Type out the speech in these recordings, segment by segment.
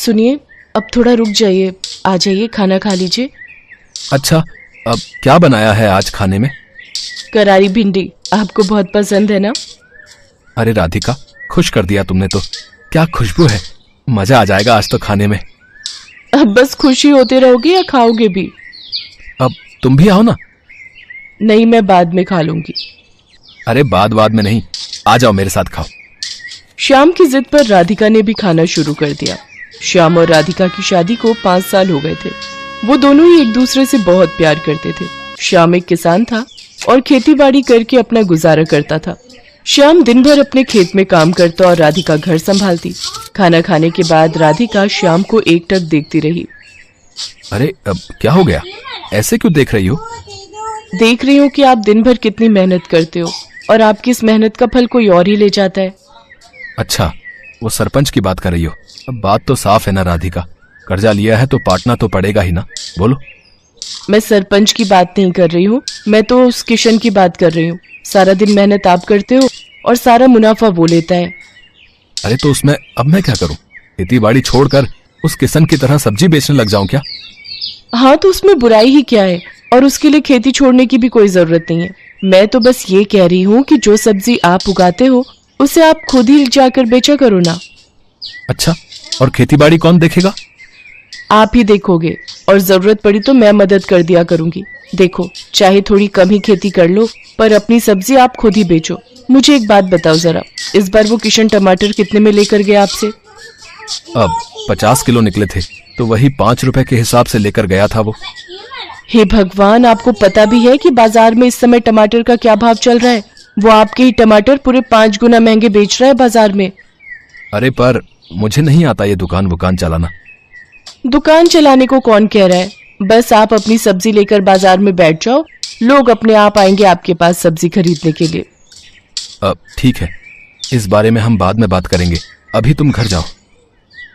सुनिए, अब थोड़ा रुक जाइए, आ जाइए, खाना खा लीजिए। अच्छा, अब क्या बनाया है आज खाने में? करारी भिंडी, आपको बहुत पसंद है ना? अरे राधिका, खुश कर दिया तुमने तो। क्या खुशबू है, मजा आ जाएगा आज तो खाने में। अब बस खुशी होते रहोगे या खाओगे भी? अब तुम भी आओ ना। नहीं, मैं बाद में खा लूंगी। अरे बाद में नहीं, आ जाओ मेरे साथ खाओ। श्याम की जिद पर राधिका ने भी खाना शुरू कर दिया। श्याम और राधिका की शादी को 5 साल हो गए थे। वो दोनों ही एक दूसरे से बहुत प्यार करते थे। श्याम एक किसान था और खेतीबाड़ी करके अपना गुजारा करता था। श्याम दिन भर अपने खेत में काम करता और राधिका घर संभालती। खाना खाने के बाद राधिका श्याम को एकटक देखती रही। अरे अब क्या हो गया, ऐसे क्यों देख रही हो? देख रही हूँ कि आप दिन भर कितनी मेहनत करते हो और आपकी इस मेहनत का फल कोई और ही ले जाता है। अच्छा, वो सरपंच की बात कर रही हो? अब बात तो साफ है ना राधिका, कर्जा लिया है तो पाटना तो पड़ेगा ही ना। बोलो। मैं सरपंच की बात नहीं कर रही हूँ, मैं तो उस किशन की बात कर रही हूँ। सारा दिन मेहनत आप करते हो और सारा मुनाफा वो लेता है। अरे तो उसमें अब मैं क्या करूं? खेती बाड़ी छोड़कर उस किशन की तरह सब्जी बेचने लग जाऊं क्या? हाँ, तो उसमें बुराई ही क्या है, और उसके लिए खेती छोड़ने की भी कोई जरूरत नहीं है। मैं तो बस ये कह रही हूँ कि जो सब्जी आप उगाते हो उसे आप खुद ही जाकर बेचा करो ना। अच्छा, और खेती बाड़ी कौन देखेगा? आप ही देखोगे, और जरूरत पड़ी तो मैं मदद कर दिया करूंगी। देखो, चाहे थोड़ी कम ही खेती कर लो, पर अपनी सब्जी आप खुद ही बेचो। मुझे एक बात बताओ जरा, इस बार वो किशन टमाटर कितने में लेकर गया आपसे? अब 50 किलो निकले थे, तो वही 5 रुपए के हिसाब से लेकर गया था वो। हे भगवान, आपको पता भी है कि बाजार में इस समय टमाटर का क्या भाव चल रहा है? वो आपके ही टमाटर पूरे 5 गुना महंगे बेच रहा है बाजार में। अरे पर मुझे नहीं आता ये दुकान चलाना। दुकान चलाने को कौन कह रहा है? बस आप अपनी सब्जी लेकर बाजार में बैठ जाओ, लोग अपने आप आएंगे आपके पास सब्जी खरीदने के लिए। अब ठीक है, इस बारे में हम बाद में बात करेंगे, अभी तुम घर जाओ।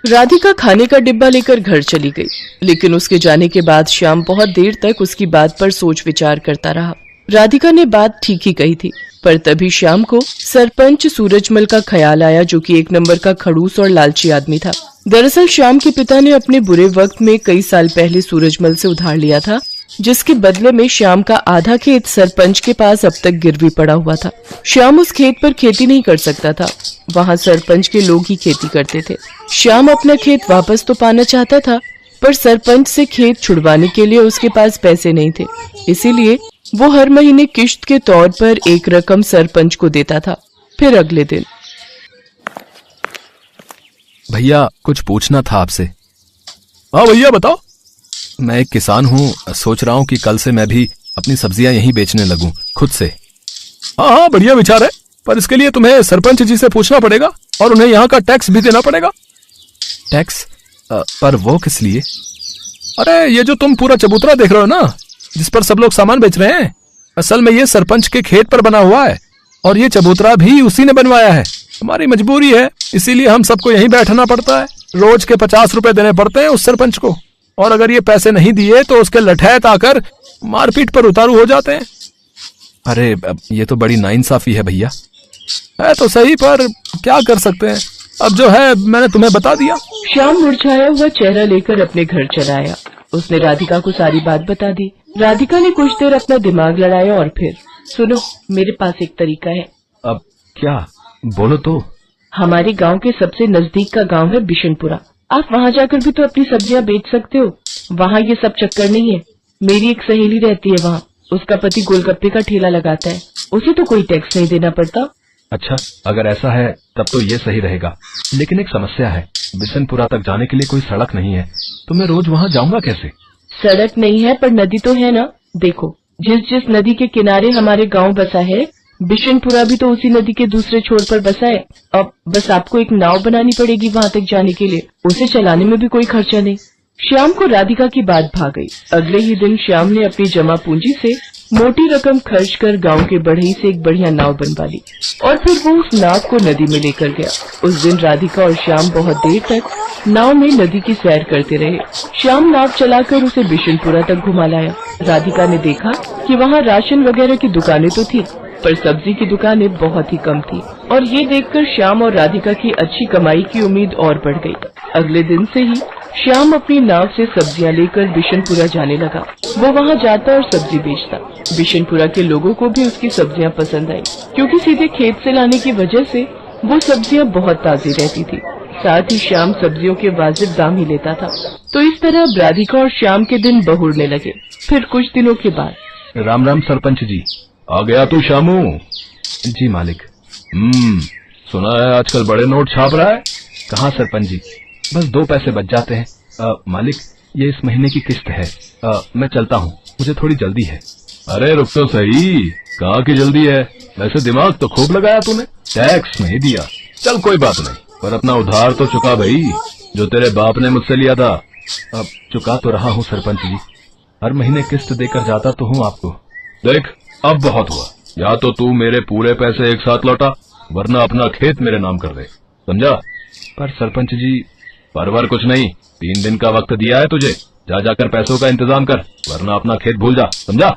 राधिका खाने का डिब्बा लेकर घर चली गई, लेकिन उसके जाने के बाद श्याम बहुत देर तक उसकी बात पर सोच विचार करता रहा। राधिका ने बात ठीक ही कही थी, पर तभी श्याम को सरपंच सूरजमल का ख्याल आया, जो कि एक नंबर का खड़ूस और लालची आदमी था। दरअसल श्याम के पिता ने अपने बुरे वक्त में कई साल पहले सूरजमल से उधार लिया था, जिसके बदले में श्याम का आधा खेत सरपंच के पास अब तक गिरवी पड़ा हुआ था। श्याम उस खेत पर खेती नहीं कर सकता था, वहाँ सरपंच के लोग ही खेती करते थे। श्याम अपना खेत वापस तो पाना चाहता था, पर सरपंच से खेत छुड़वाने के लिए उसके पास पैसे नहीं थे। इसीलिए वो हर महीने किश्त के तौर पर एक रकम सरपंच को देता था। फिर अगले दिन, भैया कुछ पूछना था आपसे। हाँ भैया बताओ। मैं एक किसान हूँ, सोच रहा हूँ कि कल से मैं भी अपनी सब्जियां यहीं बेचने लगूं खुद से। हाँ, बढ़िया विचार है, पर इसके लिए तुम्हें सरपंच जी से पूछना पड़ेगा और उन्हें यहाँ का टैक्स भी देना पड़ेगा। टैक्स? पर वो किस लिए? अरे ये जो तुम पूरा चबूतरा देख रहे हो ना, जिस पर सब लोग सामान बेच रहे हैं, असल में ये सरपंच के खेत पर बना हुआ है, और ये चबूतरा भी उसी ने बनवाया है। हमारी मजबूरी है, इसीलिए हम सबको यहीं बैठना पड़ता है। रोज के 50 रुपए देने पड़ते हैं उस सरपंच को, और अगर ये पैसे नहीं दिए तो उसके लठैत आकर मारपीट पर उतारू हो जाते हैं। अरे ये तो बड़ी नाइंसाफी है भैया। है तो सही, पर क्या कर सकते हैं, अब जो है मैंने तुम्हें बता दिया। श्याम मुरझाया हुआ चेहरा लेकर अपने घर चला आया। उसने राधिका को सारी बात बता दी। राधिका ने कुछ देर अपना दिमाग लड़ाया और फिर, सुनो, मेरे पास एक तरीका है। अब क्या? बोलो तो। हमारे गांव के सबसे नजदीक का गांव है बिशनपुरा। आप वहां जाकर भी तो अपनी सब्जियां बेच सकते हो। वहां ये सब चक्कर नहीं है। मेरी एक सहेली रहती है वहाँ, उसका पति गोलगप्पे का ठेला लगाता है, उसे तो कोई टैक्स नहीं देना पड़ता। अच्छा, अगर ऐसा है तब तो ये सही रहेगा, लेकिन एक समस्या है, बिशनपुरा तक जाने के लिए कोई सड़क नहीं है, तो मैं रोज वहाँ जाऊंगा कैसे? सड़क नहीं है पर नदी तो है ना। देखो, जिस नदी के किनारे हमारे गांव बसा है, बिशनपुरा भी तो उसी नदी के दूसरे छोर पर बसा है। अब बस आपको एक नाव बनानी पड़ेगी वहां तक जाने के लिए, उसे चलाने में भी कोई खर्चा नहीं। श्याम को राधिका की बात भा गई। अगले ही दिन श्याम ने अपनी जमा पूंजी से मोटी रकम खर्च कर गांव के बढ़ई से एक बढ़िया नाव बनवा ली, और फिर वो उस नाव को नदी में लेकर गया। उस दिन राधिका और श्याम बहुत देर तक नाव में नदी की सैर करते रहे। श्याम नाव चलाकर उसे बिशनपुरा तक घुमा लाया। राधिका ने देखा कि वहाँ राशन वगैरह की दुकानें तो थी, पर सब्जी की दुकानें बहुत ही कम थी और ये देखकर श्याम और राधिका की अच्छी कमाई की उम्मीद और बढ़ गई। अगले दिन से ही श्याम अपनी नाव से सब्जियां लेकर बिशनपुरा जाने लगा। वो वहाँ जाता और सब्जी बेचता। बिशनपुरा के लोगों को भी उसकी सब्जियां पसंद आई, क्योंकि सीधे खेत से लाने की वजह से वो सब्जियां बहुत ताज़ी रहती थी। साथ ही श्याम सब्जियों के वाजिब दाम ही लेता था। तो इस तरह राधिका और श्याम के दिन बहुरने लगे। फिर कुछ दिनों के बाद राम राम सरपंच जी। आ गया तू शामू? जी मालिक। सुना है आजकल बड़े नोट छाप रहा है। कहाँ सरपंच जी, बस 2 पैसे बच जाते हैं। मालिक, ये इस महीने की किस्त है। मैं चलता हूँ, मुझे थोड़ी जल्दी है। अरे रुक तो सही, कहाँ की जल्दी है? वैसे दिमाग तो खूब लगाया तूने, टैक्स नहीं दिया। चल कोई बात नहीं, पर अपना उधार तो चुका भाई, जो तेरे बाप ने मुझसे लिया था। अब चुका तो रहा हूँ सरपंच जी, हर महीने किस्त देकर जाता तो हूँ आपको। देख, अब बहुत हुआ। या तो तू मेरे पूरे पैसे एक साथ लौटा, वरना अपना खेत मेरे नाम कर दे, समझा? पर सरपंच जी, परवर कुछ नहीं, 3 दिन का वक्त दिया है तुझे। जा जाकर पैसों का इंतजाम कर, वरना अपना खेत भूल जा, समझा?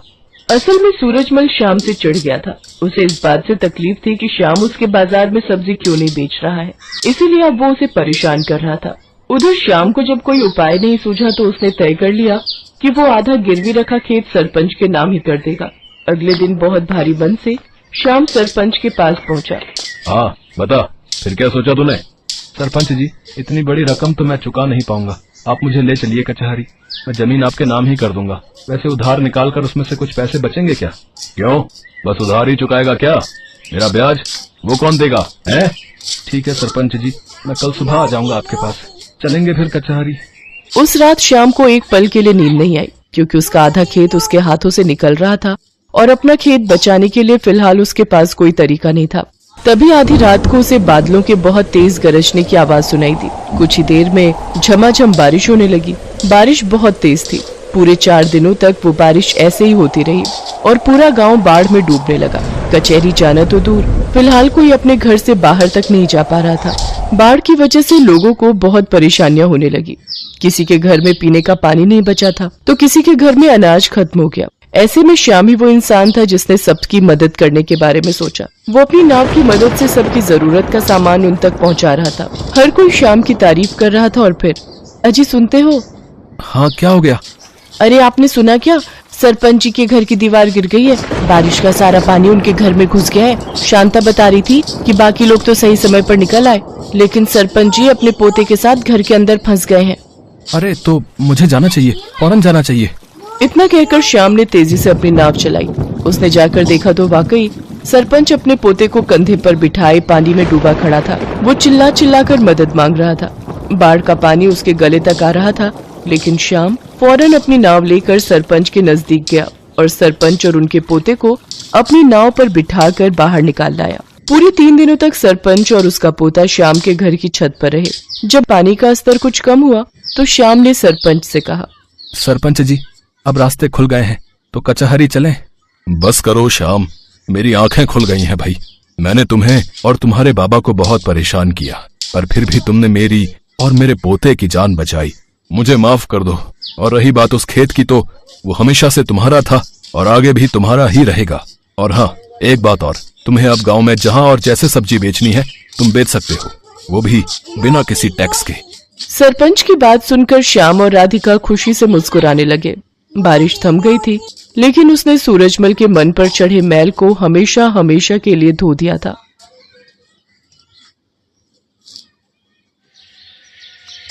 असल में सूरजमल श्याम से चिढ़ गया था। उसे इस बात से तकलीफ थी कि श्याम उसके बाजार में सब्जी क्यों नहीं बेच रहा है, इसीलिए अब वो उसे परेशान कर रहा था। उधर श्याम को जब कोई उपाय नहीं सूझा तो उसने तय कर लिया कि वो आधा गिरवी रखा खेत सरपंच के नाम ही कर देगा। अगले दिन बहुत भारी मन से श्याम सरपंच के पास पहुंचा। हाँ बता, फिर क्या सोचा तूने? सरपंच जी, इतनी बड़ी रकम तो मैं चुका नहीं पाऊंगा, आप मुझे ले चलिए कचहरी, मैं जमीन आपके नाम ही कर दूंगा। वैसे उधार निकाल कर उसमें से कुछ पैसे बचेंगे क्या? क्यों, बस उधार ही चुकाएगा क्या? मेरा ब्याज वो कौन देगा है? ठीक है सरपंच जी, मैं कल सुबह आ जाऊंगा आपके पास, चलेंगे फिर कचहरी। उस रात श्याम को एक पल के लिए नींद नहीं आई, क्योंकि उसका आधा खेत उसके हाथों से निकल रहा था और अपना खेत बचाने के लिए फिलहाल उसके पास कोई तरीका नहीं था। तभी आधी रात को उसे बादलों के बहुत तेज गरजने की आवाज सुनाई दी। कुछ ही देर में झमाझम बारिश होने लगी। बारिश बहुत तेज थी। पूरे 4 दिनों तक वो बारिश ऐसे ही होती रही और पूरा गांव बाढ़ में डूबने लगा। कचहरी जाना तो दूर, फिलहाल कोई अपने घर से बाहर तक नहीं जा पा रहा था। बाढ़ की वजह से लोगों को बहुत परेशानियां होने लगी। किसी के घर में पीने का पानी नहीं बचा था, तो किसी के घर में अनाज खत्म हो गया। ऐसे में श्याम ही वो इंसान था जिसने सबकी मदद करने के बारे में सोचा। वो अपनी नाव की मदद से सबकी जरूरत का सामान उन तक पहुंचा रहा था। हर कोई श्याम की तारीफ कर रहा था। और फिर, अजी सुनते हो? हाँ, क्या हो गया? अरे आपने सुना क्या? सरपंच जी के घर की दीवार गिर गई है। बारिश का सारा पानी उनके घर में घुस गया है। शांता बता रही थी कि बाकी लोग तो सही समय पर निकल आए, लेकिन सरपंच जी अपने पोते के साथ घर के अंदर फंस गए हैं। अरे तो मुझे जाना चाहिए, फौरन जाना चाहिए। इतना कहकर श्याम ने तेजी से अपनी नाव चलाई। उसने जाकर देखा तो वाकई सरपंच अपने पोते को कंधे पर बिठाए पानी में डूबा खड़ा था। वो चिल्ला चिल्ला कर मदद मांग रहा था। बाढ़ का पानी उसके गले तक आ रहा था, लेकिन श्याम फौरन अपनी नाव लेकर सरपंच के नजदीक गया और सरपंच और उनके पोते को अपनी नाव पर बिठाकर बाहर निकाल लाया। पूरे 3 दिनों तक सरपंच और उसका पोता श्याम के घर की छत पर रहे। जब पानी का स्तर कुछ कम हुआ तो श्याम ने सरपंच से कहा, सरपंच जी, अब रास्ते खुल गए हैं तो कचहरी चलें। बस करो श्याम, मेरी आंखें खुल गई हैं भाई। मैंने तुम्हें और तुम्हारे बाबा को बहुत परेशान किया, पर फिर भी तुमने मेरी और मेरे पोते की जान बचाई। मुझे माफ कर दो। और रही बात उस खेत की, तो वो हमेशा से तुम्हारा था और आगे भी तुम्हारा ही रहेगा। और हाँ, एक बात और, तुम्हें अब गांव में जहां और जैसे सब्जी बेचनी है तुम बेच सकते हो, वो भी बिना किसी टैक्स के। सरपंच की बात सुनकर श्याम और राधिका खुशी से मुस्कुराने लगे। बारिश थम गई थी, लेकिन उसने सूरजमल के मन पर चढ़े मैल को हमेशा हमेशा के लिए धो दिया था।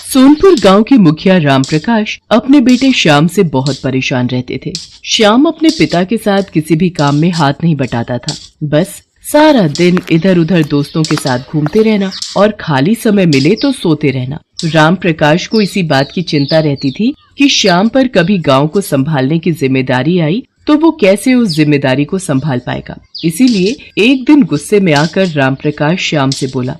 सोनपुर गांव के मुखिया रामप्रकाश अपने बेटे श्याम से बहुत परेशान रहते थे। श्याम अपने पिता के साथ किसी भी काम में हाथ नहीं बटाता था। बस सारा दिन इधर उधर दोस्तों के साथ घूमते रहना और खाली समय मिले तो सोते रहना। रामप्रकाश को इसी बात की चिंता रहती थी कि श्याम पर कभी गांव को संभालने की जिम्मेदारी आई तो वो कैसे उस जिम्मेदारी को संभाल पाएगा। इसीलिए एक दिन गुस्से में आकर रामप्रकाश श्याम से बोला,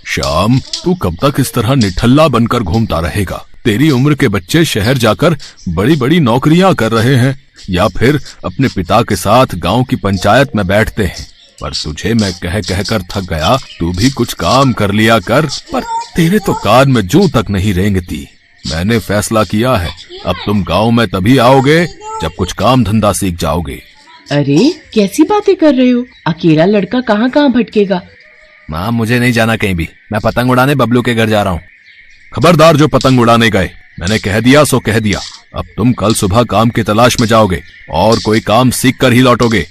श्याम, तू कब तक इस तरह निठल्ला बनकर घूमता रहेगा? तेरी उम्र के बच्चे शहर जाकर बड़ी बड़ी नौकरियां कर रहे हैं या फिर अपने पिता के साथ गांव की पंचायत में बैठते हैं। पर तुझे मैं कह कर थक गया, तू भी कुछ काम कर लिया कर। पर तेरे तो कान में जूं तक नहीं रेंगती। मैंने फैसला किया है, अब तुम गांव में तभी आओगे जब कुछ काम धंधा सीख जाओगे। अरे कैसी बातें कर रहे हो? अकेला लड़का कहाँ कहाँ भटकेगा। माँ मुझे नहीं जाना कहीं भी, मैं पतंग उड़ाने बबलू के घर जा रहा हूँ। खबरदार जो पतंग उड़ाने गए, मैंने कह दिया सो कह दिया। अब तुम कल सुबह काम की तलाश में जाओगे और कोई काम सीख कर ही लौटोगे।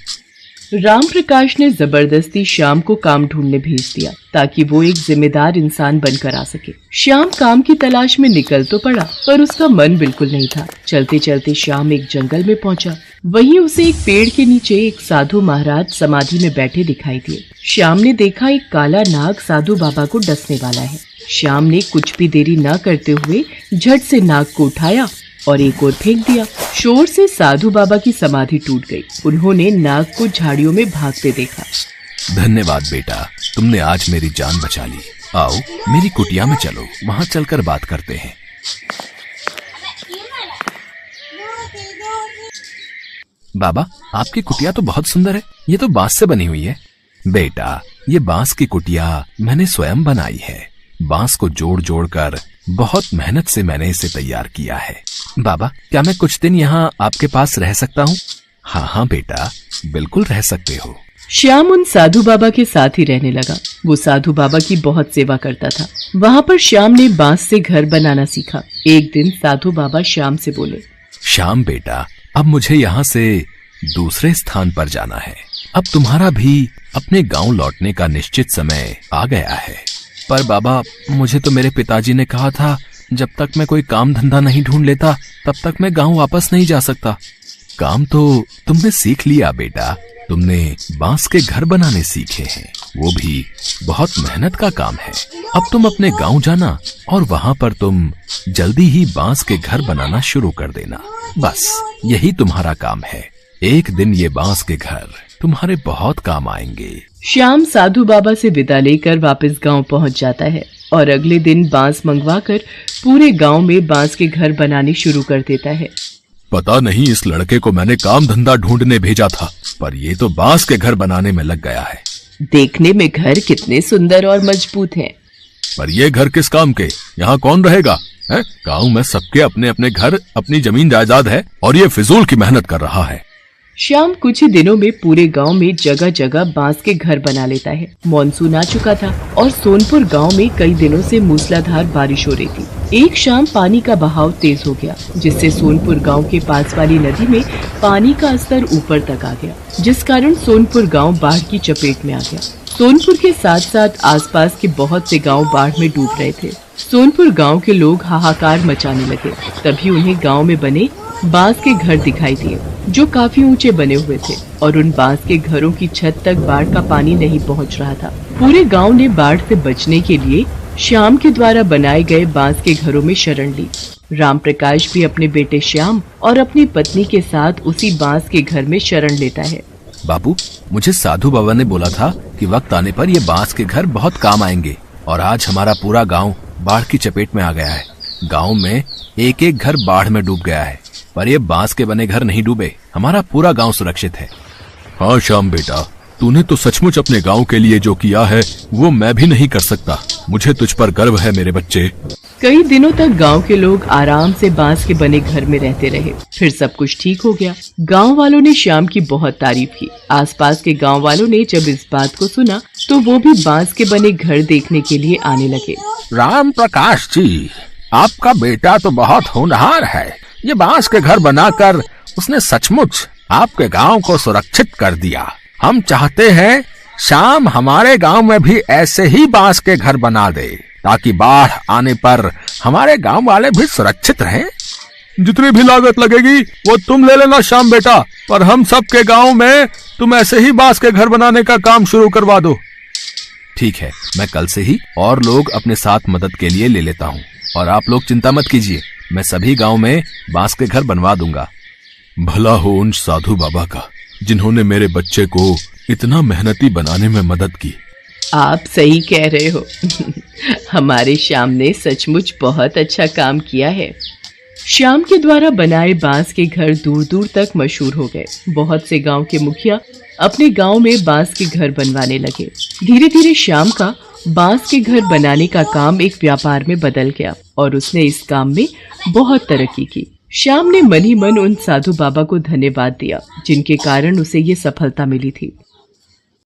राम प्रकाश ने जबरदस्ती श्याम को काम ढूंढने भेज दिया ताकि वो एक जिम्मेदार इंसान बनकर आ सके। श्याम काम की तलाश में निकल तो पड़ा पर उसका मन बिल्कुल नहीं था। चलते चलते श्याम एक जंगल में पहुंचा। वहीं उसे एक पेड़ के नीचे एक साधु महाराज समाधि में बैठे दिखाई दिए। श्याम ने देखा एक काला नाग साधु बाबा को डसने वाला है। श्याम ने कुछ भी देरी न करते हुए झट से नाग को उठाया और एक ओर फेंक दिया। शोर से साधु बाबा की समाधि टूट गई। उन्होंने नाग को झाड़ियों में भागते देखा। धन्यवाद बेटा, तुमने आज मेरी जान बचा ली। आओ मेरी कुटिया में चलो, वहाँ चलकर बात करते हैं। बाबा आपकी कुटिया तो बहुत सुंदर है, ये तो बांस से बनी हुई है। बेटा ये बांस की कुटिया मैंने स्वयं बनाई है। बांस को जोड़ जोड़ कर बहुत मेहनत से मैंने इसे तैयार किया है। बाबा क्या मैं कुछ दिन यहाँ आपके पास रह सकता हूँ? हाँ हाँ बेटा बिल्कुल रह सकते हो। श्याम उन साधु बाबा के साथ ही रहने लगा। वो साधु बाबा की बहुत सेवा करता था। वहाँ पर श्याम ने बांस से घर बनाना सीखा। एक दिन साधु बाबा श्याम से बोले, श्याम बेटा अब मुझे यहाँ से दूसरे स्थान पर जाना है। अब तुम्हारा भी अपने गांव लौटने का निश्चित समय आ गया है। पर बाबा मुझे तो मेरे पिताजी ने कहा था जब तक मैं कोई काम धंधा नहीं ढूंढ लेता तब तक मैं गांव वापस नहीं जा सकता। काम तो तुमने सीख लिया बेटा, तुमने बांस के घर बनाने सीखे हैं, वो भी बहुत मेहनत का काम है। अब तुम अपने गांव जाना और वहां पर तुम जल्दी ही बांस के घर बनाना शुरू कर देना। बस यही तुम्हारा काम है। एक दिन ये बांस के घर तुम्हारे बहुत काम आएंगे। श्याम साधु बाबा से विदा लेकर वापस गांव पहुंच जाता है और अगले दिन बांस मंगवाकर पूरे गांव में बांस के घर बनाने शुरू कर देता है। पता नहीं इस लड़के को मैंने काम धंधा ढूंढने भेजा था, पर ये तो बांस के घर बनाने में लग गया है। देखने में घर कितने सुंदर और मजबूत हैं। पर ये घर किस काम के? यहाँ कौन रहेगा? गांव में सबके अपने अपने घर, अपनी जमीन जायदाद है और ये फिजूल की मेहनत कर रहा है। श्याम कुछ ही दिनों में पूरे गांव में जगह जगह बांस के घर बना लेता है। मॉनसून आ चुका था और सोनपुर गांव में कई दिनों से मूसलाधार बारिश हो रही थी। एक शाम पानी का बहाव तेज हो गया, जिससे सोनपुर गांव के पास वाली नदी में पानी का स्तर ऊपर तक आ गया, जिस कारण सोनपुर गांव बाढ़ की चपेट में आ गया। सोनपुर के साथ साथ आसपास के बहुत से गांव बाढ़ में डूब रहे थे। सोनपुर गांव के लोग हाहाकार मचाने लगे। तभी उन्हें गांव में बने बांस के घर दिखाई दिए, जो काफी ऊंचे बने हुए थे और उन बांस के घरों की छत तक बाढ़ का पानी नहीं पहुंच रहा था। पूरे गांव ने बाढ़ से बचने के लिए श्याम के द्वारा बनाए गए बांस के घरों में शरण ली। राम प्रकाश भी अपने बेटे श्याम और अपनी पत्नी के साथ उसी बांस के घर में शरण लेता है। बाबू मुझे साधु बाबा ने बोला था कि वक्त आने पर ये बांस के घर बहुत काम आएंगे और आज हमारा पूरा गांव बाढ़ की चपेट में आ गया है। गांव में एक एक घर बाढ़ में डूब गया है, पर ये बांस के बने घर नहीं डूबे। हमारा पूरा गांव सुरक्षित है। हाँ श्याम बेटा, तूने तो सचमुच अपने गांव के लिए जो किया है वो मैं भी नहीं कर सकता। मुझे तुझ पर गर्व है मेरे बच्चे। कई दिनों तक गांव के लोग आराम से बांस के बने घर में रहते रहे। फिर सब कुछ ठीक हो गया। गांव वालों ने श्याम की बहुत तारीफ की। आसपास के गांव वालों ने जब इस बात को सुना तो वो भी बांस के बने घर देखने के लिए आने लगे। राम प्रकाश जी, आपका बेटा तो बहुत होनहार है। ये बांस के घर बनाकर उसने सचमुच आपके गांव को सुरक्षित कर दिया। हम चाहते हैं श्याम हमारे गांव में भी ऐसे ही बांस के घर बना दे, ताकि बाढ़ आने पर हमारे गांव वाले भी सुरक्षित रहें। जितनी भी लागत लगेगी वो तुम ले लेना श्याम बेटा, पर हम सब के गांव में तुम ऐसे ही बांस के घर बनाने का काम शुरू करवा दो। ठीक है, मैं कल से ही और लोग अपने साथ मदद के लिए ले लेता हूँ और आप लोग चिंता मत कीजिए, मैं सभी गांव में बांस के घर बनवा दूंगा। भला हो उन साधु बाबा का जिन्होंने मेरे बच्चे को इतना मेहनती बनाने में मदद की। आप सही कह रहे हो। हमारे श्याम ने सचमुच बहुत अच्छा काम किया है। श्याम के द्वारा बनाए बांस के घर दूर दूर तक मशहूर हो गए। बहुत से गांव के मुखिया अपने गांव में बांस के घर बनवाने लगे। धीरे धीरे श्याम का बांस के घर बनाने का काम एक व्यापार में बदल गया और उसने इस काम में बहुत तरक्की की। श्याम ने मन ही मन उन साधु बाबा को धन्यवाद दिया जिनके कारण उसे ये सफलता मिली थी।